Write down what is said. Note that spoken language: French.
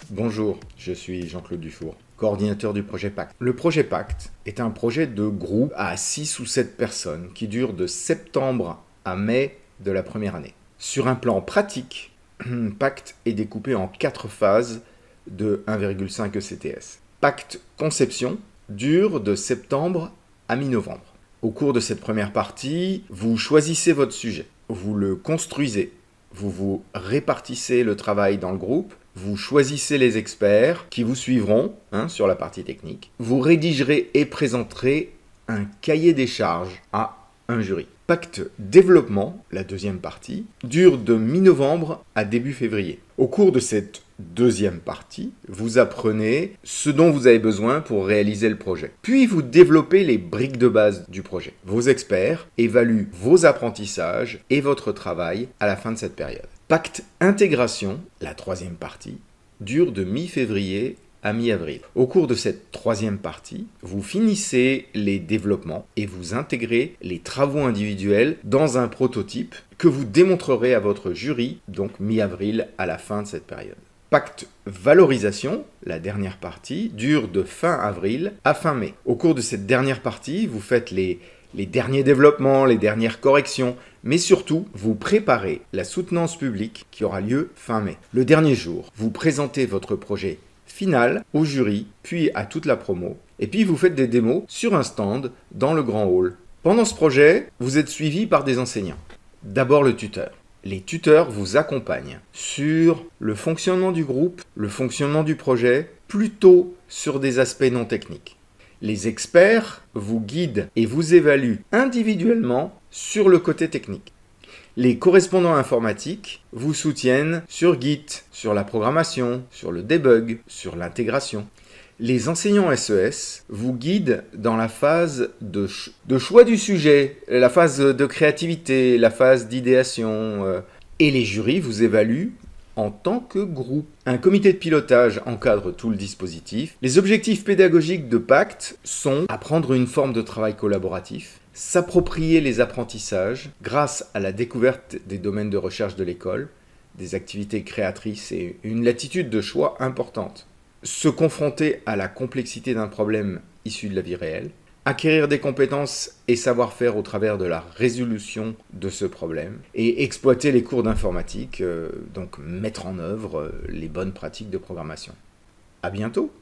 Bonjour, je suis Jean-Claude Dufour, coordinateur du projet Pacte. Le projet Pacte est un projet de groupe à 6 ou 7 personnes qui dure de septembre à mai de la première année. Sur un plan pratique, Pacte est découpé en 4 phases de 1,5 ECTS. Pacte Conception dure de septembre à mi-novembre. Au cours de cette première partie, vous choisissez votre sujet, vous le construisez, vous répartissez le travail dans le groupe, vous choisissez les experts qui vous suivront sur la partie technique. Vous rédigerez et présenterez un cahier des charges à un jury. Pacte développement, la deuxième partie, dure de mi-novembre à début février. Au cours de cette deuxième partie, vous apprenez ce dont vous avez besoin pour réaliser le projet. Puis vous développez les briques de base du projet. Vos experts évaluent vos apprentissages et votre travail à la fin de cette période. Pacte intégration, la troisième partie, dure de mi-février à mi-avril. Au cours de cette troisième partie, vous finissez les développements et vous intégrez les travaux individuels dans un prototype que vous démontrerez à votre jury, donc mi-avril à la fin de cette période. Pacte valorisation, la dernière partie, dure de fin avril à fin mai. Au cours de cette dernière partie, vous faites les derniers développements, les dernières corrections, mais surtout, vous préparez la soutenance publique qui aura lieu fin mai. Le dernier jour, vous présentez votre projet final au jury, puis à toute la promo, et puis vous faites des démos sur un stand dans le grand hall. Pendant ce projet, vous êtes suivi par des enseignants. D'abord le tuteur. Les tuteurs vous accompagnent sur le fonctionnement du groupe, le fonctionnement du projet, plutôt sur des aspects non techniques. Les experts vous guident et vous évaluent individuellement sur le côté technique. Les correspondants informatiques vous soutiennent sur Git, sur la programmation, sur le debug, sur l'intégration. Les enseignants SES vous guident dans la phase de choix du sujet, la phase de créativité, la phase d'idéation. Et les jurys vous évaluent en tant que groupe. Un comité de pilotage encadre tout le dispositif. Les objectifs pédagogiques de Pacte sont apprendre une forme de travail collaboratif, s'approprier les apprentissages grâce à la découverte des domaines de recherche de l'école, des activités créatrices et une latitude de choix importante, se confronter à la complexité d'un problème issu de la vie réelle, acquérir des compétences et savoir-faire au travers de la résolution de ce problème et exploiter les cours d'informatique, donc mettre en œuvre les bonnes pratiques de programmation. À bientôt!